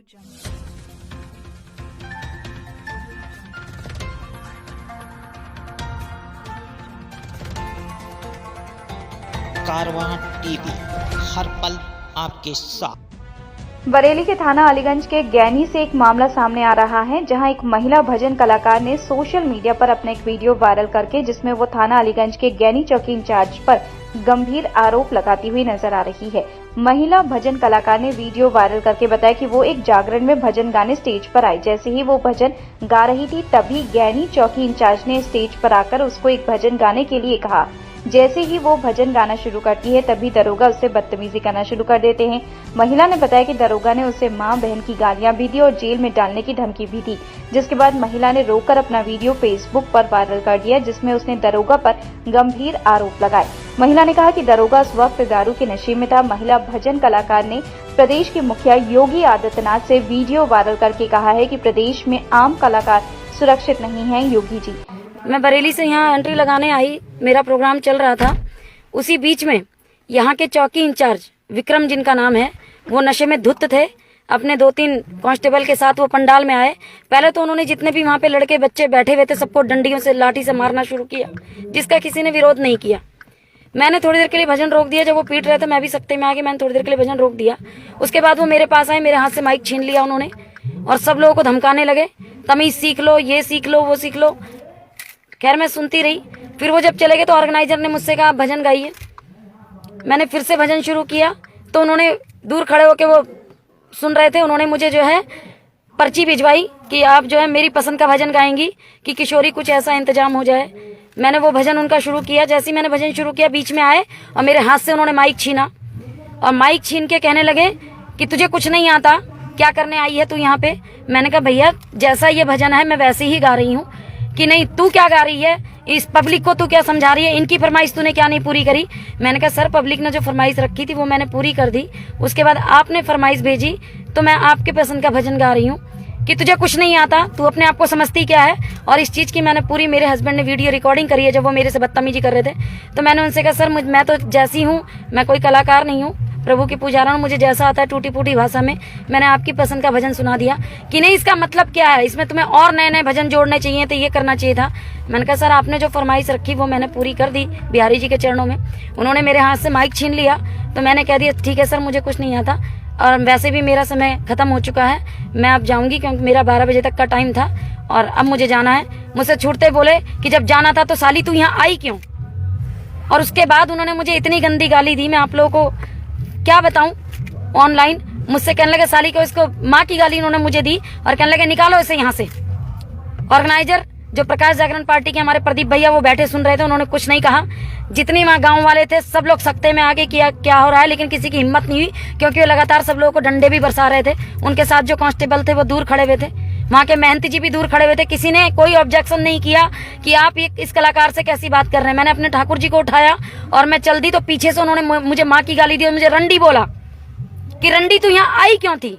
कारवां TV, हर पल आपके साथ। बरेली के थाना अलीगंज के गैनी से एक मामला सामने आ रहा है, जहां एक महिला भजन कलाकार ने सोशल मीडिया पर अपना एक वीडियो वायरल करके जिसमें वो थाना अलीगंज के गैनी चौकी इंचार्ज पर गंभीर आरोप लगाती हुई नजर आ रही है। महिला भजन कलाकार ने वीडियो वायरल करके बताया कि वो एक जागरण में भजन गाने स्टेज पर आई। जैसे ही वो भजन गा रही थी, तभी गैनी चौकी इंचार्ज ने स्टेज पर आकर उसको एक भजन गाने के लिए कहा। जैसे ही वो भजन गाना शुरू करती है, तभी दरोगा उससे बदतमीजी करना शुरू कर देते हैं। महिला ने बताया कि दरोगा ने उसे मां बहन की गालियां भी दी और जेल में डालने की धमकी भी दी, जिसके बाद महिला ने रोककर अपना वीडियो फेसबुक पर वायरल कर दिया, जिसमें उसने दरोगा पर गंभीर आरोप लगाए। महिला ने कहा कि दरोगा उस वक्त दारू के नशे में था। महिला भजन कलाकार ने प्रदेश के मुखिया योगी आदित्यनाथ से वीडियो वायरल करके कहा है कि प्रदेश में आम कलाकार सुरक्षित नहीं है। योगी जी, मैं बरेली से यहाँ एंट्री लगाने आई, मेरा प्रोग्राम चल रहा था। उसी बीच में यहाँ के चौकी इंचार्ज विक्रम जिनका नाम है, वो नशे में धुत थे। अपने 2-3 कांस्टेबल के साथ वो पंडाल में आए। पहले तो उन्होंने जितने भी वहाँ पे लड़के बच्चे बैठे हुए थे सबको डंडियों से लाठी से मारना शुरू किया, जिसका किसी ने विरोध नहीं किया। मैंने थोड़ी देर के लिए भजन रोक दिया। जब वो पीट रहे थे, मैं भी सख्ते में आके मैंने थोड़ी देर के लिए भजन रोक दिया। उसके बाद वो मेरे पास आए, मेरे हाथ से माइक छीन लिया उन्होंने और सब लोगों को धमकाने लगे, तमीज सीख लो, ये सीख लो, वो सीख लो। खैर मैं सुनती रही। फिर वो जब चले गए तो ऑर्गेनाइजर ने मुझसे कहा आप भजन गाइए। मैंने फिर से भजन शुरू किया तो उन्होंने दूर खड़े होकर, वो सुन रहे थे, उन्होंने मुझे जो है पर्ची भिजवाई कि आप जो है मेरी पसंद का भजन गाएंगी कि किशोरी कुछ ऐसा इंतजाम हो जाए। मैंने वो भजन उनका शुरू किया। जैसे ही मैंने भजन शुरू किया, बीच में आए और मेरे हाथ से उन्होंने माइक छीना और माइक छीन के कहने लगे कि तुझे कुछ नहीं आता, क्या करने आई है तू यहाँ पे। मैंने कहा भैया जैसा ये भजन है मैं वैसे ही गा रही हूँ। कि नहीं तू क्या गा रही है, इस पब्लिक को तू क्या समझा रही है, इनकी फरमाइश तूने क्या नहीं पूरी करी। मैंने कहा सर पब्लिक ने जो फरमाइश रखी थी वो मैंने पूरी कर दी, उसके बाद आपने फरमाइश भेजी तो मैं आपके पसंद का भजन गा रही हूँ। कि तुझे कुछ नहीं आता, तू अपने आप को समझती क्या है। और इस चीज की मैंने पूरी, मेरे हस्बैंड ने वीडियो रिकॉर्डिंग करी है जब वो मेरे से बदतमीजी कर रहे थे। तो मैंने उनसे कहा सर मैं तो जैसी हूँ, मैं कोई कलाकार नहीं हूँ, प्रभु की पुजारा हूँ, मुझे जैसा आता है टूटी फूटी भाषा में मैंने आपकी पसंद का भजन सुना दिया। कि नहीं इसका मतलब क्या है, इसमें तुम्हें और नए नए भजन जोड़ने चाहिए थे, ये करना चाहिए था। मैंने कहा सर आपने जो फरमाइश रखी वो मैंने पूरी कर दी बिहारी जी के चरणों में। उन्होंने मेरे हाथ से माइक छीन लिया तो मैंने कह दिया ठीक है सर मुझे कुछ नहीं आता और वैसे भी मेरा समय खत्म हो चुका है, मैं अब जाऊंगी क्योंकि मेरा 12 बजे तक का टाइम था और अब मुझे जाना है। मुझसे छूटते बोले कि जब जाना था तो साली तू यहाँ आई क्यों। और उसके बाद उन्होंने मुझे इतनी गंदी गाली दी, मैं आप लोगों को क्या बताऊं। ऑनलाइन मुझसे कहने लगे साली को, इसको माँ की गाली उन्होंने मुझे दी और कहने लगे निकालो इसे यहाँ से। ऑर्गेनाइजर जो प्रकाश जागरण पार्टी के हमारे प्रदीप भैया वो बैठे सुन रहे थे, उन्होंने कुछ नहीं कहा। जितनी वहाँ गांव वाले थे सब लोग सख्ते में आगे किया क्या हो रहा है, लेकिन किसी की हिम्मत नहीं हुई क्योंकि वो लगातार सब लोगों को डंडे भी बरसा रहे थे। उनके साथ जो कांस्टेबल थे वो दूर खड़े हुए थे, वहाँ के मेहनती जी भी दूर खड़े हुए थे। किसी ने कोई ऑब्जेक्शन नहीं किया कि आप इस कलाकार से कैसी बात कर रहे हैं। मैंने अपने ठाकुर जी को उठाया और मैं चल दी तो पीछे से उन्होंने मुझे माँ की गाली दी और मुझे रंडी बोला कि रंडी तू यहाँ आई क्यों थी,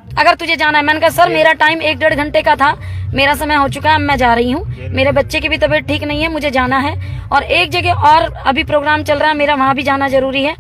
अगर तुझे जाना है। मैंने कहा सर मेरा टाइम 1-1.5 घंटे का था, मेरा समय हो चुका है, मैं जा रही हूँ, मेरे बच्चे की भी तबीयत ठीक नहीं है, मुझे जाना है। और एक जगह और अभी प्रोग्राम चल रहा है मेरा, वहां भी जाना जरूरी है।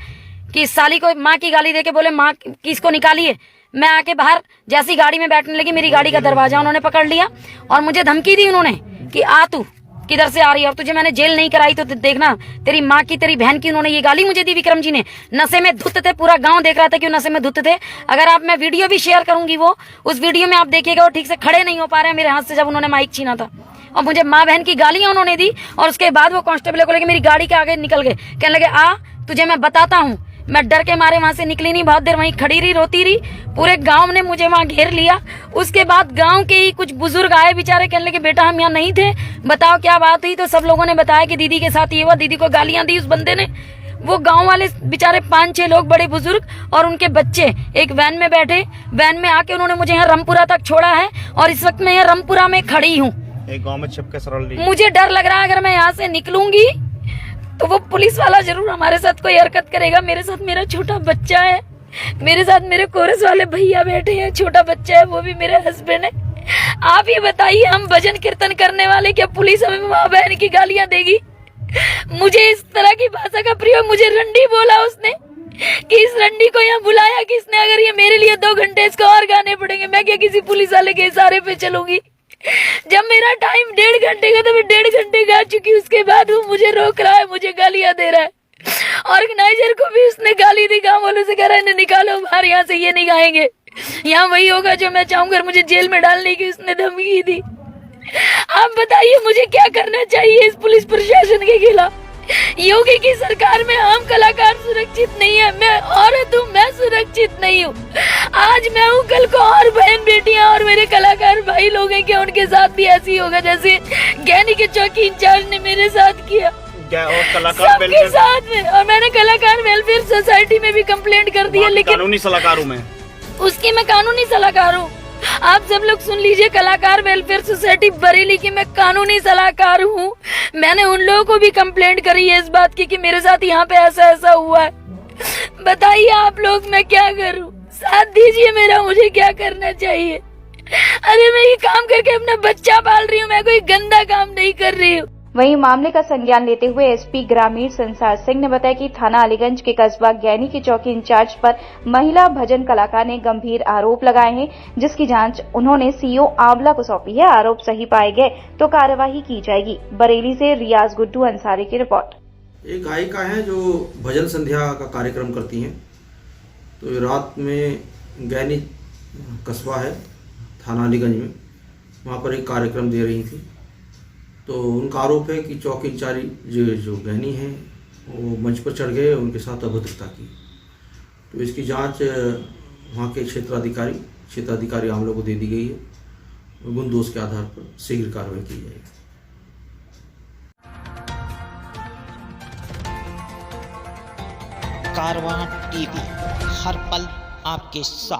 कि साली को माँ की गाली देके बोले माँ किसको निकालिए। मैं आके बाहर जैसी गाड़ी में बैठने लगी, मेरी गाड़ी का दरवाजा उन्होंने पकड़ लिया और मुझे धमकी दी उन्होंने कि आ तू किधर से आ रही है और तुझे मैंने जेल नहीं कराई तो देखना तेरी माँ की तेरी बहन की। उन्होंने ये गाली मुझे दी विक्रम जी ने। नशे में धुत थे, पूरा गांव देख रहा था कि नशे में धुत थे। अगर आप, मैं वीडियो भी शेयर करूंगी, वो उस वीडियो में आप देखिएगा वो ठीक से खड़े नहीं हो पा रहे हैं मेरे हाथ से जब उन्होंने माइक छीना था। और मुझे माँ बहन की गालियां उन्होंने दी और उसके बाद वो कांस्टेबल को लेकर मेरी गाड़ी के आगे निकल गए। कहने लगे आ तुझे मैं बताता हूँ। मैं डर के मारे वहां से निकली नहीं, बहुत देर वहीं खड़ी रही, रोती रही। पूरे गांव ने मुझे वहां घेर लिया। उसके बाद गांव के ही कुछ बुजुर्ग आए बेचारे, कहने लगे बेटा हम यहाँ नहीं थे, बताओ क्या बात हुई। तो सब लोगों ने बताया कि दीदी के साथ ये हुआ, दीदी को गालियां दी उस बंदे ने। वो गांव वाले बेचारे 5-6 लोग बड़े बुजुर्ग और उनके बच्चे एक वैन में बैठे, वैन में आके उन्होंने मुझे यहाँ रामपुरा तक छोड़ा है और इस वक्त मैं यहाँ रामपुरा में खड़ी हूँ। गाँव में छिपके सरल मुझे डर लग रहा है अगर मैं यहाँ से निकलूंगी तो वो पुलिस वाला जरूर हमारे साथ कोई हरकत करेगा। मेरे साथ मेरा छोटा बच्चा है, मेरे साथ मेरे कोरस वाले भैया बैठे हैं, छोटा बच्चा है, वो भी मेरे हस्बैंड है। आप ये बताइए हम भजन कीर्तन करने वाले, क्या पुलिस हमें माँ बहन की गालियां देगी। मुझे इस तरह की भाषा का प्रयोग, मुझे रंडी बोला उसने, कि इस रंडी को यहाँ बुलाया किसने? अगर ये मेरे लिए 2 घंटे इसको और गाने पड़ेंगे, मैं क्या किसी पुलिस वाले के इशारे पे चलूंगी? जब मेरा टाइम 1.5 घंटे का तो मैं 1.5 घंटे गा चुकी, उसके बाद वो मुझे रोक रहा है, मुझे गालियां दे रहा है। ऑर्गेनाइजर को भी उसने गाली दी, गाँव वालों से कह रहा है इन्हें निकालो बाहर यहाँ से, ये नहीं गाएंगे, यहाँ वही होगा जो मैं चाहूंगा, मुझे जेल में डालने की उसने धमकी दी। आप बताइए मुझे क्या करना चाहिए इस पुलिस प्रशासन के खिलाफ? योगी की सरकार में आम कलाकार सुरक्षित नहीं है, मैं औरत हूँ, मैं सुरक्षित नहीं हूँ। आज मैं हूँ, कल को और बहन बेटियां और मेरे कलाकार भाई लोग हैं, क्या उनके साथ भी ऐसी होगा जैसे गैनी के चौकी इंचार्ज ने मेरे साथ किया? और कलाकार सबके साथ में। और मैंने कलाकार वेलफेयर सोसाइटी में भी कंप्लेंट कर दी है, लेकिन कानूनी सलाहकार हूँ मैं, उसकी मैं कानूनी सलाहकार हूँ। आप सब लोग सुन लीजिए, कलाकार वेलफेयर सोसाइटी बरेली की मैं कानूनी सलाहकार हूँ। मैंने उन लोगों को भी कंप्लेंट करी है इस बात की कि मेरे साथ यहाँ पे ऐसा ऐसा हुआ है। बताइए आप लोग मैं क्या करूँ? साथ दीजिए मेरा, मुझे क्या करना चाहिए? अरे मैं ये काम करके अपना बच्चा पाल रही हूँ, मैं कोई गंदा काम नहीं कर रही हूँ। वहीं मामले का संज्ञान लेते हुए एसपी ग्रामीण संसार सिंह ने बताया कि थाना अलीगंज के कस्बा गैनी के चौकी इंचार्ज पर महिला भजन कलाकार ने गंभीर आरोप लगाए हैं, जिसकी जांच उन्होंने सीओ आंवला को सौंपी है। आरोप सही पाए गए तो कार्यवाही की जाएगी। बरेली से रियाज गुड्डू अंसारी की रिपोर्ट। एक गायिका है जो भजन संध्या का कार्यक्रम करती हैं, तो रात में गैनी कस्बा है थाना अलीगंज में, वहाँ पर एक कार्यक्रम दे रही थी। तो उनका आरोप है कि चौकी इंचार्ज जो गैनी हैं वो मंच पर चढ़ गए, उनके साथ अभद्रता की। तो इसकी जांच वहाँ के क्षेत्राधिकारी आमलों को दे दी गई है। गुण दोष के आधार पर शीघ्र कार्रवाई की जाएगी। कारवां टीवी, हर पल आपके साथ।